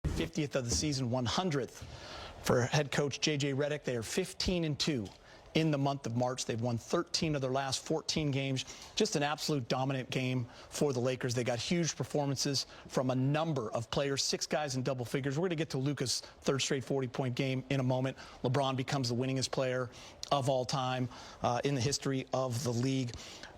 50th of the season, 100th for head coach J.J. Redick. They are 15-2 in the month of March. They've won 13 of their last 14 games. Just an absolute dominant game for the Lakers. They got huge performances from a number of players, 6 guys in double figures. We're going to get to Luka's third straight 40-point game in a moment. LeBron becomes the winningest player of all time in the history of the league.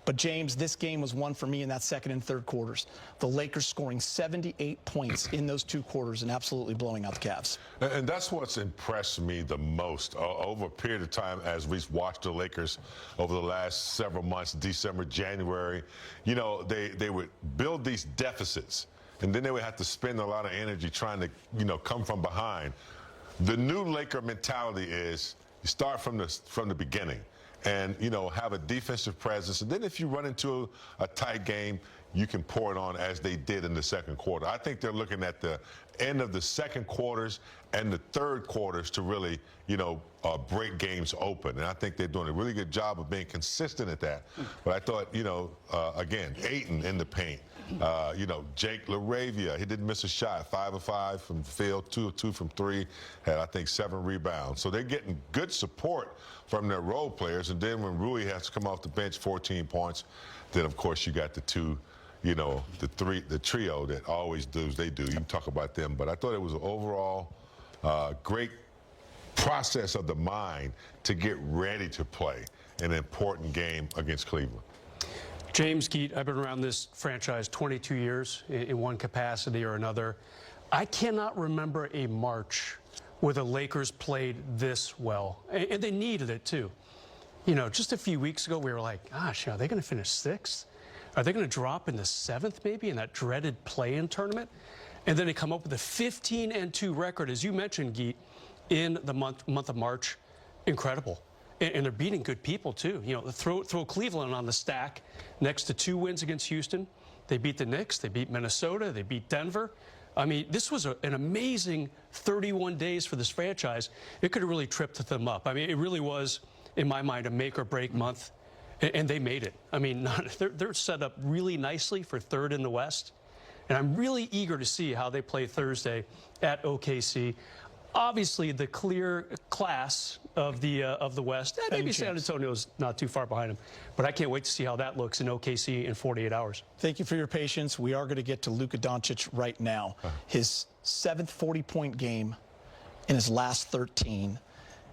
But, James, this game was won for me in that second and third quarters. The Lakers scoring 78 points in those 2 quarters and absolutely blowing out the Cavs. And that's what's impressed me the most over a period of time as we've watched the Lakers over the last several months, December, January. You know, they would build these deficits, and then they would have to spend a lot of energy trying to, you know, come from behind. The new Laker mentality is you start from the beginning. And, you know, have a defensive presence. And then if you run into a tight game, you can pour it on as they did in the second quarter. I think they're looking at the end of the second quarters and the third quarters to really, you know, break games open. And I think they're doing a really good job of being consistent at that. But I thought, you know, again, Ayton in the paint. You know, Jake LaRavia, he didn't miss a shot. 5 of 5 from the field, 2 of 2 from 3. Had, I think, 7 rebounds. So they're getting good support from their role players. And then when Rui has to come off the bench, 14 points, then, of course, you got the 2, you know, the trio that always does. They do. You can talk about them. But I thought it was an overall great process of the mind to get ready to play an important game against Cleveland. James Geet, I've been around this franchise 22 years in one capacity or another. I cannot remember a March where the Lakers played this well, and they needed it too. You know, just a few weeks ago, we were like, gosh, are they going to finish 6th? Are they going to drop into 7th maybe in that dreaded play-in tournament? And then they come up with a 15-2 record, as you mentioned, Geet, in the month of March. Incredible. And they're beating good people, too. You know, throw Cleveland on the stack next to 2 wins against Houston. They beat the Knicks. They beat Minnesota. They beat Denver. I mean, this was an amazing 31 days for this franchise. It could have really tripped them up. I mean, it really was, in my mind, a make-or-break month, and they made it. I mean, they're set up really nicely for 3rd in the West, and I'm really eager to see how they play Thursday at OKC. Obviously, the clear class of the West. Maybe San Antonio's not too far behind them, but I can't wait to see how that looks in OKC in 48 hours. Thank you for your patience. We are going to get to Luka Doncic right now. His 7th 40-point game in his last 13.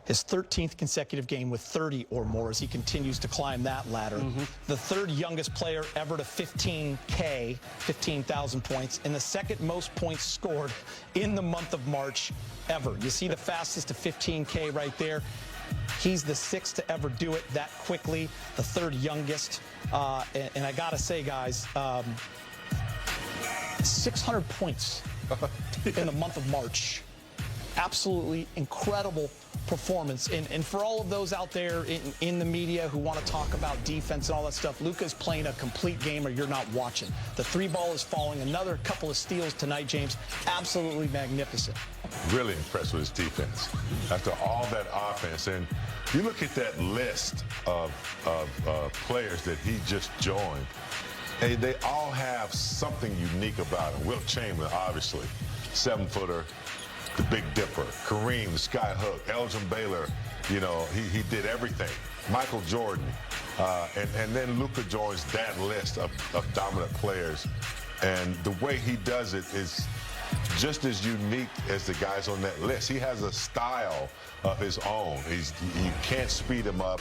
His 13th consecutive game with 30 or more as he continues to climb that ladder. The 3rd youngest player ever to 15K, 15,000 points, and the 2nd most points scored in the month of March ever. You see the fastest to 15K right there. He's the 6th to ever do it that quickly, the 3rd youngest. And I got to say, guys, 600 points in the month of March. Absolutely incredible performance. And for all of those out there in the media who want to talk about defense and all that stuff, Luka's playing a complete game or you're not watching. The 3 ball is falling. Another couple of steals tonight, James. Absolutely magnificent. Really impressed with his defense after all that offense. And you look at that list of players that he just joined, and they all have something unique about them. Wilt Chamberlain, obviously, 7-footer. The Big Dipper, Kareem, the Sky Hook, Elgin Baylor, you know, he did everything. Michael Jordan, and then Luka joins that list of dominant players. And the way he does it is just as unique as the guys on that list. He has a style of his own. You can't speed him up.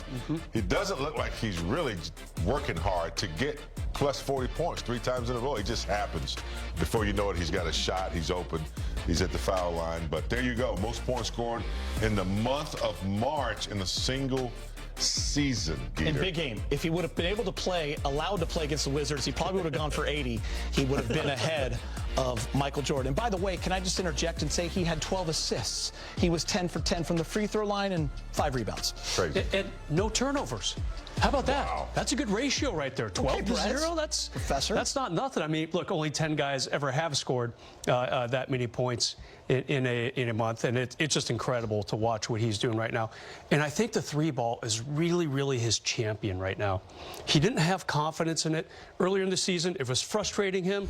It doesn't look like he's really working hard to get plus 40 points 3 times in a row. It just happens. Before you know it, he's got a shot, he's open, he's at the foul line. But there you go, most points scored in the month of March in a single season. Geeter. In big game. If he would have been able to play, allowed to play against the Wizards, he probably would have gone for 80. He would have been ahead of Michael Jordan. And by the way, can I just interject and say he had 12 assists. He was 10 for 10 from the free throw line and 5 rebounds. Crazy. And no turnovers. How about that? Wow. That's a good ratio right there. 12 to 0. That's not nothing. I mean, look, only 10 guys ever have scored that many points in a month, and it's just incredible to watch what he's doing right now. And I think the 3 ball is really, really his champion right now. He didn't have confidence in it earlier in the season. It was frustrating him.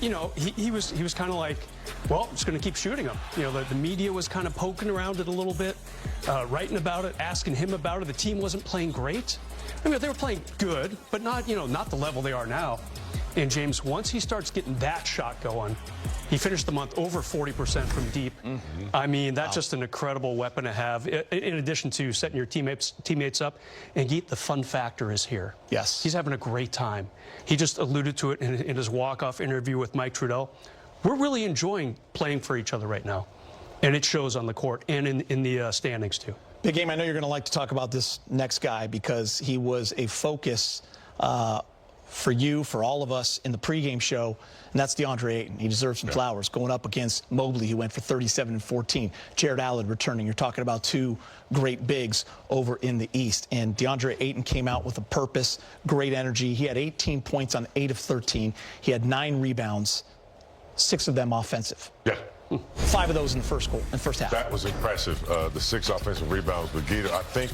You know, know, he was kind of like, well, I'm just going to keep shooting him. You know, the media was kind of poking around it a little bit, writing about it, asking him about it. The team wasn't playing great. I mean, they were playing good, but not, you know, not the level they are now. And James, once he starts getting that shot going, he finished the month over 40% from deep. I mean, that's just an incredible weapon to have, in addition to setting your teammates up. And Geet, the fun factor is here. Yes. He's having a great time. He just alluded to it in his walk-off interview with Mike Trudell. We're really enjoying playing for each other right now. And it shows on the court and in the standings, too. Big Game, I know you're going to like to talk about this next guy because he was a focus for you, for all of us in the pregame show, and that's DeAndre Ayton. He deserves some flowers going up against Mobley, who went for 37 and 14. Jared Allen returning. You're talking about two great bigs over in the East. And DeAndre Ayton came out with a purpose, great energy. He had 18 points on 8 of 13. He had 9 rebounds, 6 of them offensive. Yeah. 5 of those in the first half. That was impressive. The 6 offensive rebounds with Gita. I think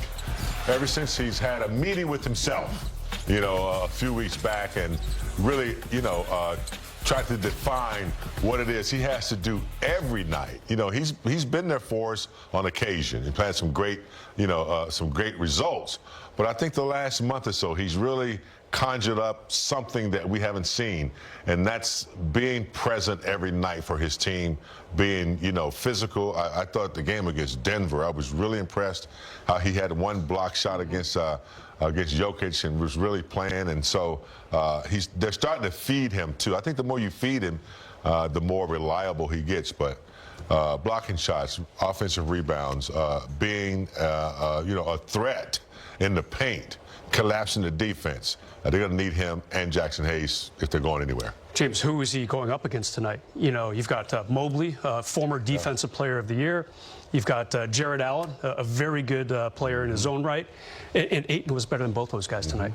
ever since he's had a meeting with himself, you know, a few weeks back, and really, you know, tried to define what it is he has to do every night. You know, he's been there for us on occasion. He's had some great, you know, some great results. But I think the last month or so, he's really conjured up something that we haven't seen, and that's being present every night for his team, being, you know, physical. I thought the game against Denver, I was really impressed how he had one block shot against Jokic and was really playing, and so they're starting to feed him too. I think the more you feed him, the more reliable he gets. But blocking shots, offensive rebounds, being you know, a threat in the paint, collapsing the defense. They're going to need him and Jackson Hayes if they're going anywhere. James, who is he going up against tonight? You know, you've got Mobley, former Defensive Player of the Year. You've got Jared Allen, a very good player in his own right. And Ayton was better than both those guys tonight.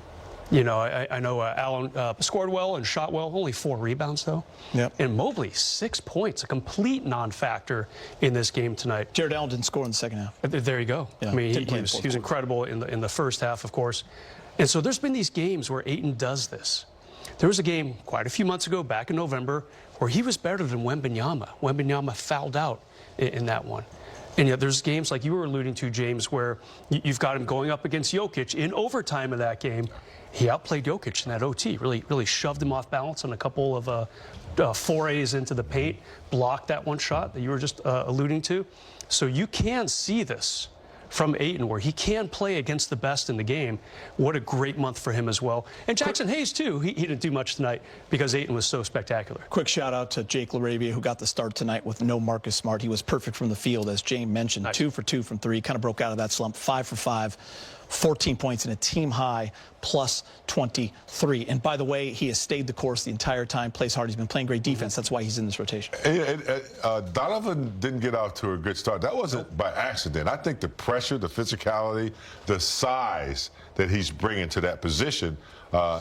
You know, I know Allen scored well and shot well, only 4 rebounds, though. Yep. And Mobley, 6 points, a complete non-factor in this game tonight. Jared Allen didn't score in the second half. There you go. Yeah, I mean, didn't play he in the fourth was quarter. incredible in the first half, of course. And so there's been these games where Ayton does this. There was a game quite a few months ago, back in November, where he was better than Wembanyama. Wembanyama fouled out in that one. And yet there's games like you were alluding to, James, where you've got him going up against Jokic in overtime of that game. He outplayed Jokic in that OT, really shoved him off balance on a couple of forays into the paint, blocked that one shot that you were just alluding to. So you can see this from Ayton, where he can play against the best in the game. What a great month for him as well. And Jackson Hayes, too. He didn't do much tonight because Ayton was so spectacular. Quick shout out to Jake LaRavia, who got the start tonight with no Marcus Smart. He was perfect from the field, as James mentioned. Nice. 2 for 2 from 3. Kind of broke out of that slump. 5 for 5. 14 points and a team high plus 23. And by the way, he has stayed the course the entire time, plays hard. He's been playing great defense. That's why he's in this rotation. Donovan didn't get off to a good start. That wasn't by accident. I think the pressure, the physicality, the size that he's bringing to that position,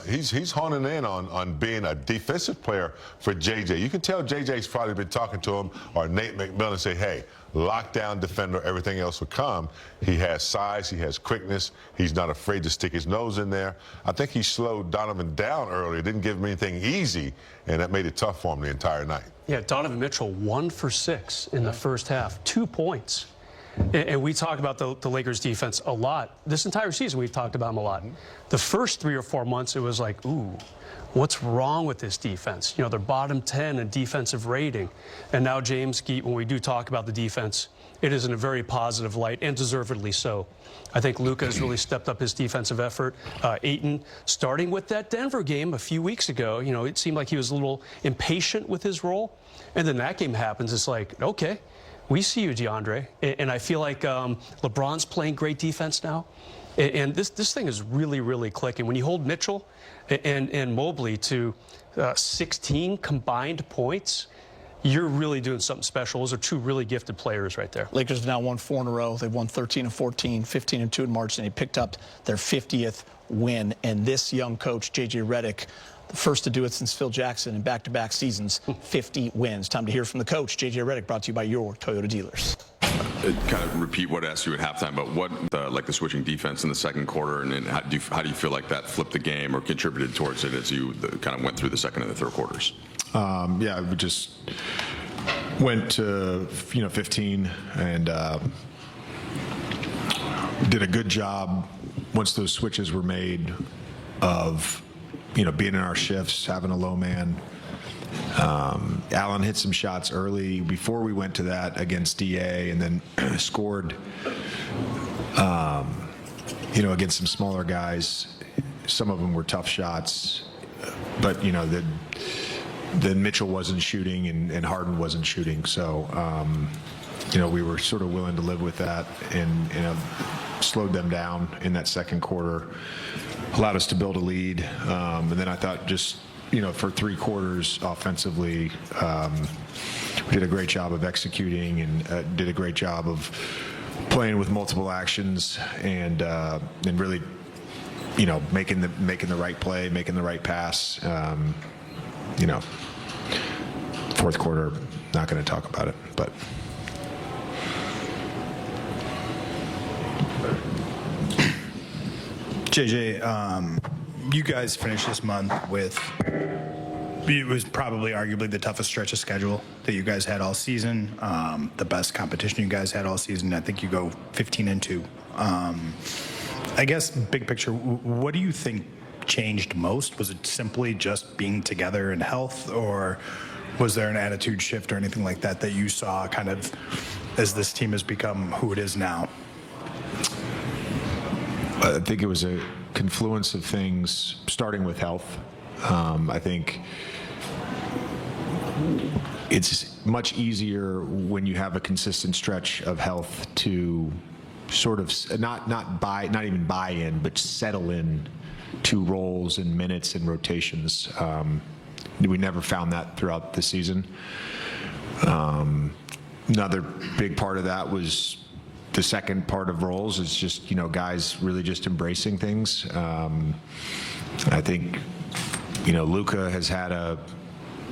he's honing in on being a defensive player for JJ. You can tell JJ's probably been talking to him, or Nate McMillan, say, hey, lockdown defender, everything else will come. He has size, he has quickness, he's not afraid to stick his nose in there. I think he slowed Donovan down earlier, didn't give him anything easy, and that made it tough for him the entire night. Yeah, Donovan Mitchell, 1 for 6 in the first half, 2 points. And we talk about the Lakers defense a lot. This entire season, we've talked about them a lot. The first 3 or 4 months, it was like, ooh, what's wrong with this defense? You know, they're bottom 10 in defensive rating. And now, James, when we do talk about the defense, it is in a very positive light, and deservedly so. I think Luka has really stepped up his defensive effort. Ayton, starting with that Denver game a few weeks ago, you know, it seemed like he was a little impatient with his role. And then that game happens, it's like, okay, we see you, DeAndre. And I feel like LeBron's playing great defense now. And this thing is really clicking. When you hold Mitchell and Mobley to 16 combined points, you're really doing something special. Those are 2 really gifted players right there. Lakers have now won 4 in a row. They've won 13 and 14, 15 and 2 in March, and they picked up their 50th win. And this young coach, J.J. Redick, the first to do it since Phil Jackson in back-to-back seasons, 50 wins. Time to hear from the coach, J.J. Redick, brought to you by your Toyota dealers. Kind of repeat what I asked you at halftime, but what, like the switching defense in the second quarter, and how do you feel like that flipped the game or contributed towards it as you kind of went through the second and the third quarters? Yeah, we just went to 15 and did a good job once those switches were made of being in our shifts, having a low man. Allen hit some shots early before we went to that against DA, and then scored against some smaller guys. Some of them were tough shots, but then Mitchell wasn't shooting and Harden wasn't shooting. So, we were sort of willing to live with that and, slowed them down in that second quarter, allowed us to build a lead. And then I thought just, for 3 quarters offensively, we did a great job of executing and did a great job of playing with multiple actions and really, making the right play, making the right pass. Fourth quarter, not going to talk about it, but. JJ, you guys finished this month with, it was probably arguably the toughest stretch of schedule that you guys had all season, the best competition you guys had all season. I think you go 15-2. I guess big picture, what do you think changed most? Was it simply just being together in health, or was there an attitude shift or anything like that that you saw kind of as this team has become who it is now? I think it was a confluence of things, starting with health. I think it's much easier when you have a consistent stretch of health to sort of not even buy in, but settle in to roles and minutes and rotations. We never found that throughout the season. Another big part of that was the second part of roles is just, guys really just embracing things. I think, Luka has had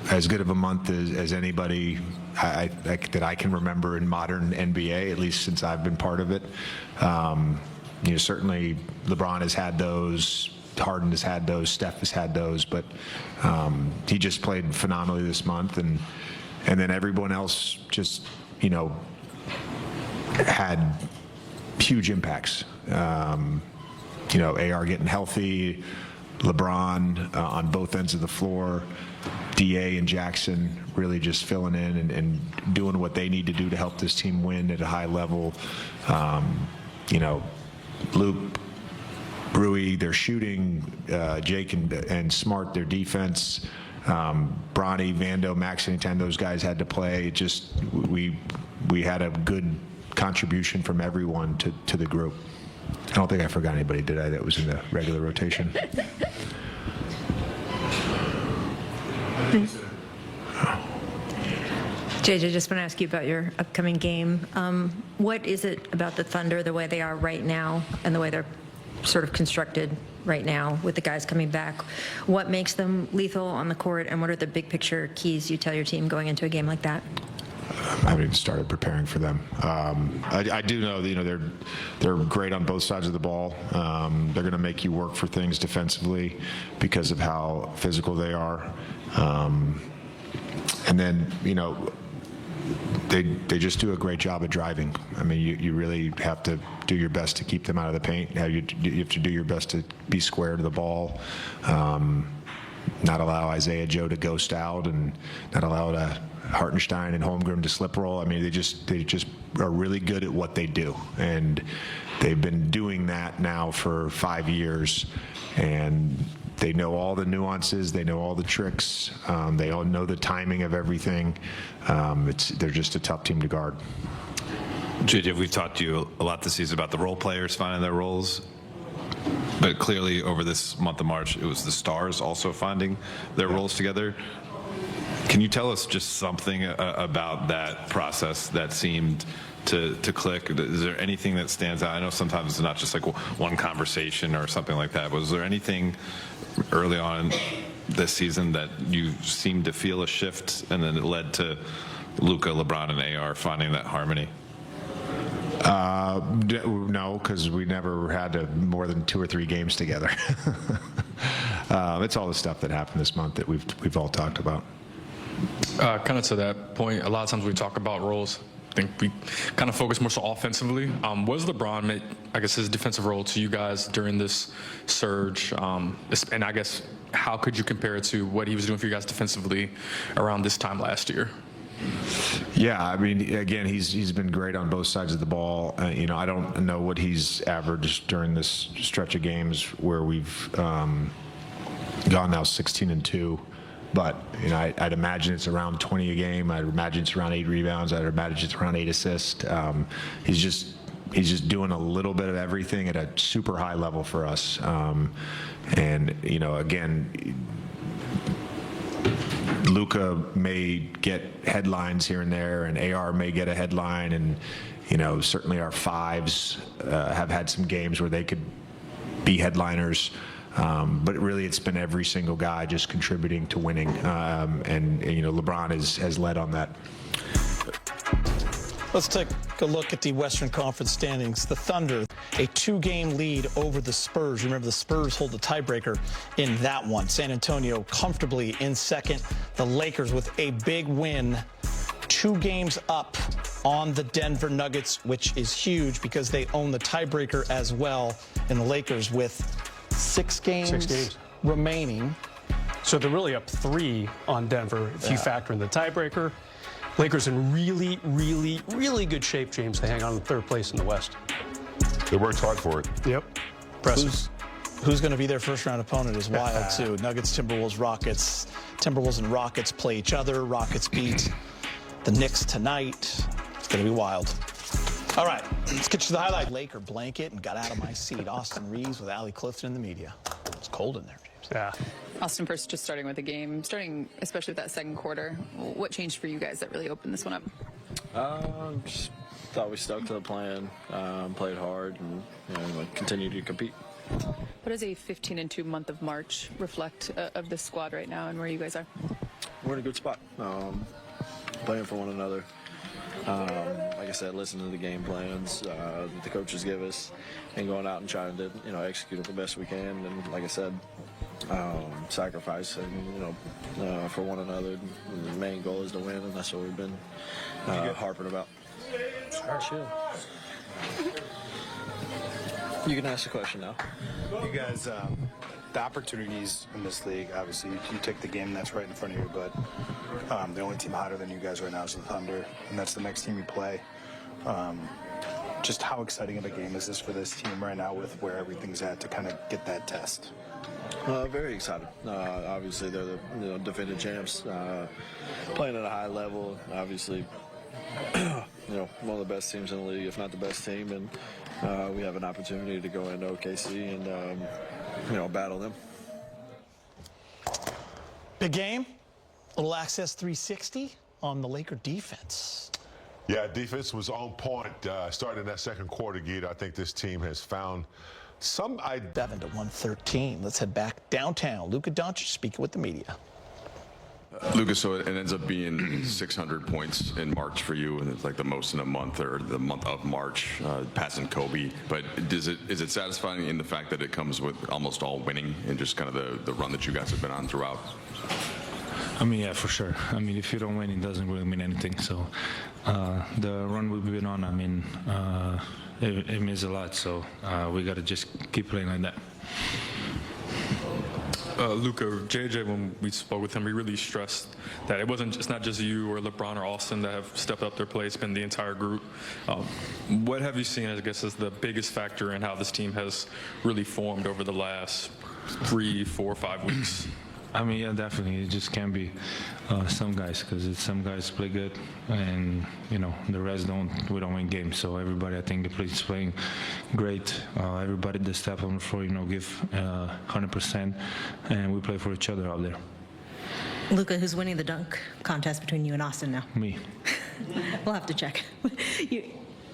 as good of a month as anybody that I can remember in modern NBA, at least since I've been part of it. Certainly LeBron has had those, Harden has had those, Steph has had those, but he just played phenomenally this month, and then everyone else just, had huge impacts. AR getting healthy, LeBron on both ends of the floor, DA and Jackson really just filling in and doing what they need to do to help this team win at a high level. Luke, Rui, their shooting, Jake and Smart, their defense, Bronny, Vando, Max, anytime those guys had to play, we had a good contribution from everyone to the group. I don't think I forgot anybody, did I, that was in the regular rotation? JJ, just want to ask you about your upcoming game. What is it about the Thunder, the way they are right now, and the way they're sort of constructed right now with the guys coming back? What makes them lethal on the court, and what are the big picture keys you tell your team going into a game like that? I haven't even started preparing for them. I do know that they're great on both sides of the ball. They're going to make you work for things defensively because of how physical they are. And then they just do a great job of driving. I mean, you really have to do your best to keep them out of the paint. You have to do your best to be square to the ball. Not allow Isaiah Joe to ghost out, and not allow Hartenstein and Holmgren to slip roll. I mean, they just are really good at what they do, and they've been doing that now for 5 years, and they know all the nuances, they know all the tricks, they all know the timing of everything. They're just a tough team to guard. JJ, we've talked to you a lot this season about the role players finding their roles, but clearly over this month of March, it was the stars also finding their roles together. Can you tell us just something about that process that seemed to click? Is there anything that stands out? I know sometimes it's not just like one conversation or something like that. Was there anything early on this season that you seemed to feel a shift, and then it led to Luka, LeBron, and AR finding that harmony? No, because we never had more than 2 or 3 games together. It's all the stuff that happened this month that we've all talked about. Kind of to that point, a lot of times we talk about roles. I think we kind of focus more so offensively. What does LeBron make, I guess, his defensive role to you guys during this surge? And I guess, how could you compare it to what he was doing for you guys defensively around this time last year? Yeah, I mean, again, he's been great on both sides of the ball. I don't know what he's averaged during this stretch of games where we've gone now 16-2. But I'd imagine it's around 20 a game. I'd imagine it's around 8 rebounds. I'd imagine it's around 8 assists. He's just doing a little bit of everything at a super high level for us. And again, Luka may get headlines here and there, and AR may get a headline, and certainly our fives have had some games where they could be headliners. But really, it's been every single guy just contributing to winning, and LeBron has led on that. Let's take a look at the Western Conference standings. The Thunder, a 2-game lead over the Spurs. Remember, the Spurs hold the tiebreaker in that one. San Antonio comfortably in second. The Lakers with a big win, 2 games up on the Denver Nuggets, which is huge because they own the tiebreaker as well. And the Lakers with 6 games remaining. So they're really up 3 on Denver if you factor in the tiebreaker. Lakers in really, really, really good shape, James. They hang on to 3rd place in the West. They worked hard for it. Yep. Impressive. Who's going to be their first-round opponent is wild, too. Nuggets, Timberwolves, Rockets. Timberwolves and Rockets play each other. Rockets beat the Knicks tonight. It's going to be wild. All right, let's get you to the highlight. Laker blanket and got out of my seat. Austin Reeves with Allie Clifton in the media. It's cold in there, James. Yeah. Austin, first, just starting with the game, starting especially with that second quarter, what changed for you guys that really opened this one up? Just thought we stuck to the plan, played hard, and continued to compete. What does a 15-2 month of March reflect of this squad right now and where you guys are? We're in a good spot, playing for one another. Like I said, listening to the game plans that the coaches give us and going out and trying to, execute it the best we can. And like I said, sacrificing, for one another. The main goal is to win, and that's what we've been harping about. Sure. You can ask the question now. You guys, the opportunities in this league, obviously, you take the game that's right in front of you, but the only team hotter than you guys right now is the Thunder, and that's the next team you play. Just how exciting of a game is this for this team right now with where everything's at to kind of get that test? Very excited. Obviously, they're the defending champs, playing at a high level. Obviously, one of the best teams in the league, if not the best team, and we have an opportunity to go into OKC and battle them. Big game. Little Access 360 on the Laker defense. Yeah, defense was on point starting in that second quarter, Gita. I think this team has found some... 7-113. Let's head back downtown. Luka Doncic speaking with the media. Luka, so it ends up being 600 points in March for you, and it's like the most in a month, or the month of March, passing Kobe. But is it satisfying in the fact that it comes with almost all winning and just kind of the run that you guys have been on throughout? I mean, yeah, for sure. I mean, if you don't win, it doesn't really mean anything. So the run we've been on, I mean, it means a lot. So we got to just keep playing like that. Luka, JJ, when we spoke with him, he really stressed that it's not just you or LeBron or Austin that have stepped up their play. It's been the entire group. What have you seen, I guess, as the biggest factor in how this team has really formed over the last 3, 4, 5 weeks? I mean, yeah, definitely. It just can't be some guys, because some guys play good, and the rest don't. We don't win games. So everybody, I think, is playing great. Everybody that step on the floor, give 100%, and we play for each other out there. Luka, who's winning the dunk contest between you and Austin now? Me. We'll have to check. Well,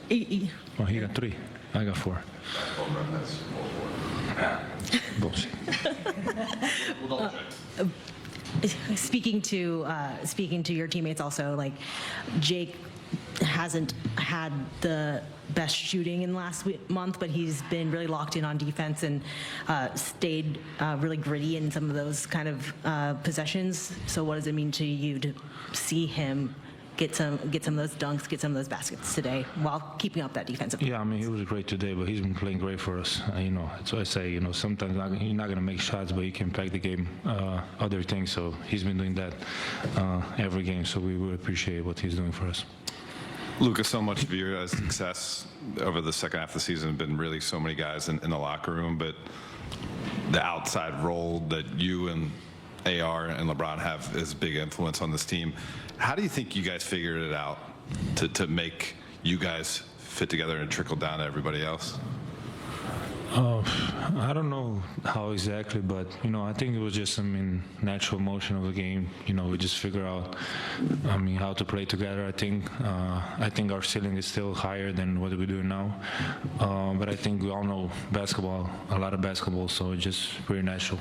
he got 3. I got 4. Bullshit. Speaking to your teammates also, like Jake hasn't had the best shooting in the last month, but he's been really locked in on defense and stayed really gritty in some of those kind of possessions. So what does it mean to you to see him get some of those dunks, get some of those baskets today while keeping up that defensive? Yeah, I mean, he was great today, but he's been playing great for us. That's why I say, sometimes you're not going to make shots, but you can impact the game, other things. So he's been doing that every game, so we really appreciate what he's doing for us. Luka, so much of your success over the second half of the season have been really so many guys in the locker room, but the outside role that you and AR and LeBron have is a big influence on this team. How do you think you guys figured it out to make you guys fit together and trickle down to everybody else? I don't know how exactly, but I think it was just natural motion of the game. We just figure out how to play together. I think our ceiling is still higher than what we're doing now, but I think we all know basketball, a lot of basketball, so it's just pretty natural.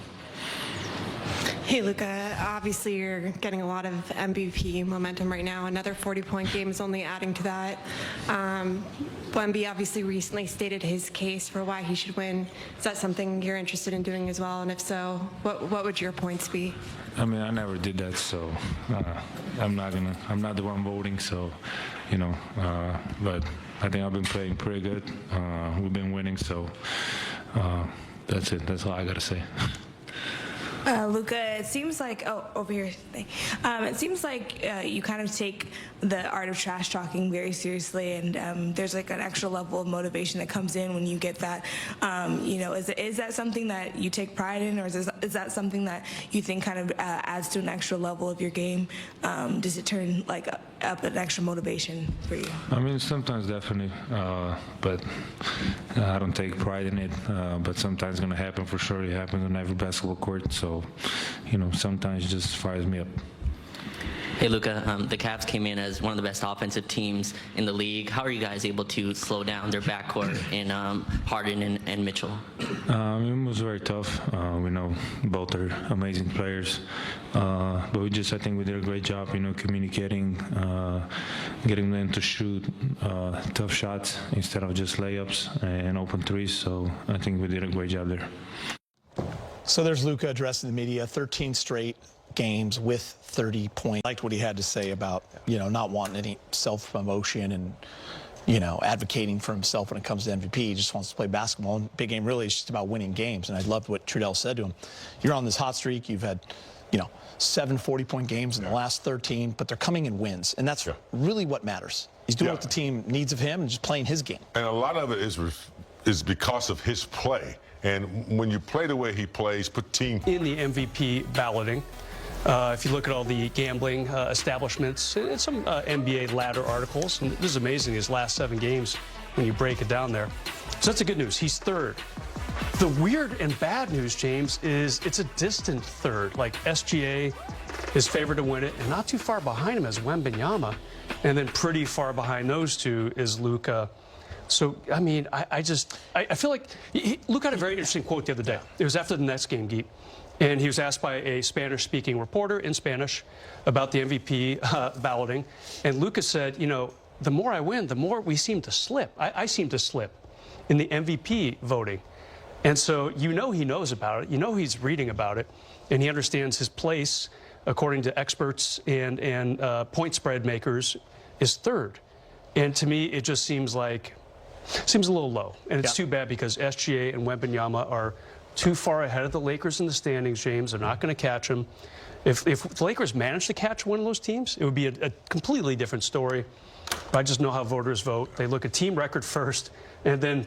Hey, Luka, obviously you're getting a lot of MVP momentum right now. Another 40-point game is only adding to that. Wemby obviously recently stated his case for why he should win. Is that something you're interested in doing as well? And if so, what would your points be? I never did that, so I'm not the one voting, so, but I think I've been playing pretty good. We've been winning, so that's it. That's all I got to say. Luka, it seems like, over here, it seems like you kind of take the art of trash talking very seriously, and there's like an extra level of motivation that comes in when you get that. Is that something that you take pride in, or is that something that you think kind of adds to an extra level of your game? Does it turn like up an extra motivation for you? Sometimes definitely, but I don't take pride in it, but sometimes it's going to happen for sure. It happens on every basketball court, so sometimes it just fires me up. Hey, Luka, the Cavs came in as one of the best offensive teams in the league. How are you guys able to slow down their backcourt in Harden and Mitchell? It was very tough. We know both are amazing players, but I think we did a great job, communicating, getting them to shoot tough shots instead of just layups and open threes. So I think we did a great job there. So there's Luka addressing the media, 13 straight games with 30 points. I liked what he had to say about, not wanting any self-promotion and, advocating for himself when it comes to MVP. He just wants to play basketball. And big game really is just about winning games. And I loved what Trudell said to him. You're on this hot streak. You've had, 7 40-point games in the last 13, but they're coming in wins. And that's really what matters. He's doing what the team needs of him and just playing his game. And a lot of it is because of his play. And when you play the way he plays, put team in the MVP balloting. If you look at all the gambling establishments and some NBA ladder articles, and this is amazing, his last 7 games when you break it down there. So that's the good news. He's third. The weird and bad news, James, is it's a distant third. Like SGA is favored to win it, and not too far behind him is Wembanyama, and then pretty far behind those two is Luka. So, I feel like Luka had a very interesting quote the other day. It was after the Nets game, Geet. And he was asked by a Spanish-speaking reporter in Spanish about the MVP balloting. And Luka said, the more I win, the more we seem to slip. I seem to slip in the MVP voting. And so he knows about it. He's reading about it. And he understands his place, according to experts and point spread makers, is third. And to me, it just seems a little low. And it's too bad because SGA and Wembanyama are too far ahead of the Lakers in the standings, James. They're not going to catch them. If the Lakers managed to catch one of those teams, it would be a completely different story. But I just know how voters vote. They look at team record first, and then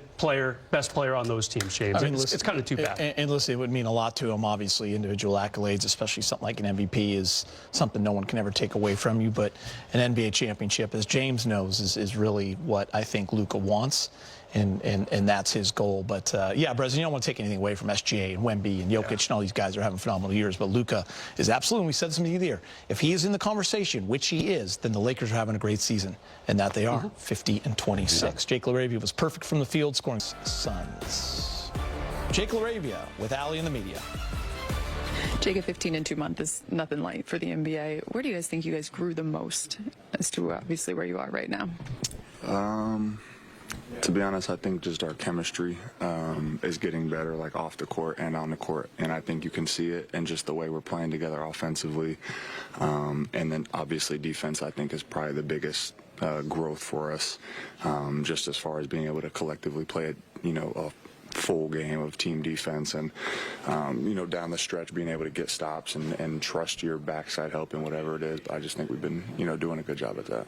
best player on those teams, James. It's kind of too bad. And listen, it would mean a lot to him, obviously. Individual accolades, especially something like an MVP, is something no one can ever take away from you. But an NBA championship, as James knows, is really what I think Luka wants. And that's his goal. But, Brez, you don't want to take anything away from SGA and Wemby and Jokic and all these guys are having phenomenal years. But Luka is absolutely, we said this in the year, if he is in the conversation, which he is, then the Lakers are having a great season. And that they are, 50-26. Jake LaRavia was perfect from the field, scoring Suns. Jake LaRavia with Allie in the media. Jake, a 15-2 month is nothing light for the NBA. Where do you guys think you guys grew the most as to obviously where you are right now? To be honest, I think just our chemistry is getting better, like off the court and on the court. And I think you can see it in just the way we're playing together offensively. And then obviously defense, I think, is probably the biggest growth for us, just as far as being able to collectively play a full game of team defense and, down the stretch being able to get stops and trust your backside help and whatever it is. I just think we've been, doing a good job at that.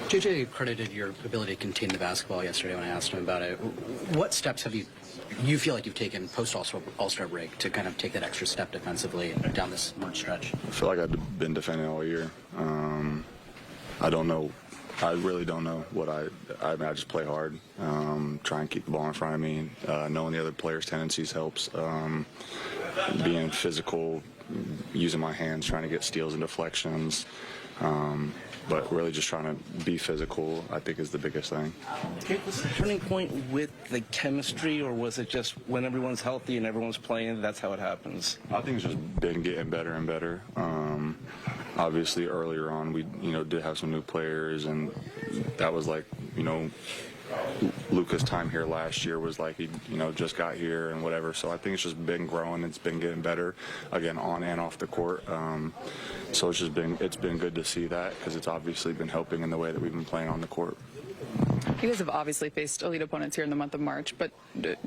JJ credited your ability to contain the basketball yesterday when I asked him about it. What steps have you feel like you've taken post All-Star break to kind of take that extra step defensively down this March stretch? I feel like I've been defending all year. I don't know. I really don't know what I mean, I just play hard, try and keep the ball in front of me. Knowing the other players' tendencies helps. Being physical, using my hands, trying to get steals and deflections. But really just trying to be physical, I think, is the biggest thing. Was the turning point with the chemistry, or was it just when everyone's healthy and everyone's playing, that's how it happens? I think it's just been getting better and better. Obviously, earlier on, we did have some new players, and that was like, Luka's time here last year was like he, just got here and whatever. So I think it's just been growing. It's been getting better, again, on and off the court. So it's been good to see that because it's obviously been helping in the way that we've been playing on the court. You guys have obviously faced elite opponents here in the month of March, but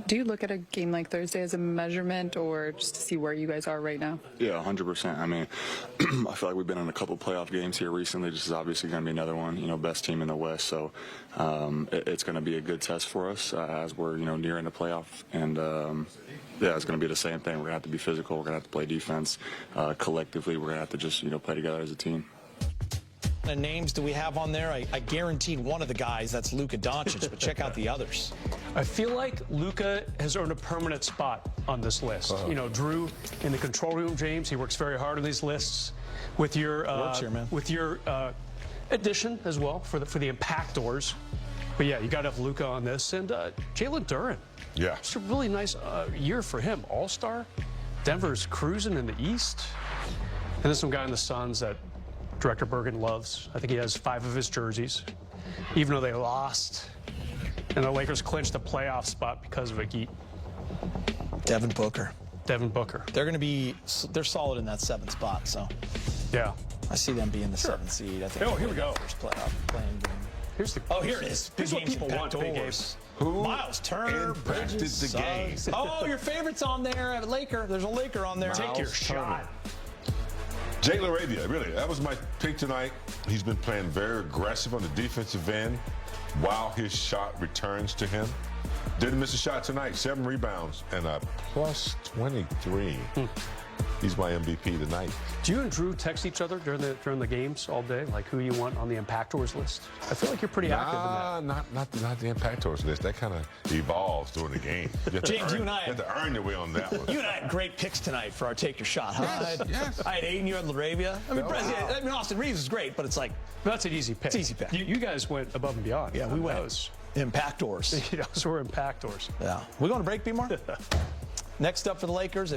do you look at a game like Thursday as a measurement or just to see where you guys are right now? Yeah, 100%. I mean, I feel like we've been in a couple playoff games here recently. This is obviously going to be another one, best team in the West. So it's going to be a good test for us as we're, nearing the playoff. And, yeah, it's going to be the same thing. We're going to have to be physical. We're going to have to play defense. Collectively, we're going to have to just, play together as a team. What names do we have on there? I guaranteed one of the guys, that's Luka Doncic, but check out the others. I feel like Luka has earned a permanent spot on this list. Drew in the control room, James, he works very hard on these lists. With your addition as well for the impactors. But yeah, you got to have Luka on this, and Jalen Duren. Yeah, it's a really nice year for him. All-Star. Denver's cruising in the East, and then some guy in the Suns that Director Bergen loves. I think he has 5 of his jerseys, even though they lost. And the Lakers clinched the playoff spot because of a geek. Devin Booker. They're solid in that 7th spot, so. Yeah. I see them being the 7th seed. I think. Oh, here we go. First playoff playing game. Here's the. Oh, here it is. Big games, people want. Big games. Who Miles Turner, impacted the game? Oh, your favorite's on there. Laker. There's a Laker on there. Take your shot. Jake LaRavia, really, that was my pick tonight. He's been playing very aggressive on the defensive end while his shot returns to him. Didn't miss a shot tonight, 7 rebounds and a plus 23. He's my MVP tonight. Do you and Drew text each other during the games all day, like who you want on the impactors list? I feel like you're pretty active in that. Not the impactors list. That kind of evolves during the game. James, you and I have to earn your way on that one. You and I had great picks tonight for our Take Your Shot. Huh? Yes. I had Aiden, you had LaRavia. I mean, Austin Reeves is great, but it's like that's an easy pick. It's easy pick. You guys went above and beyond. Yeah, we went. Impactors. Those were impactors. Yeah. We're going to break, B-Mar? Next up for the Lakers.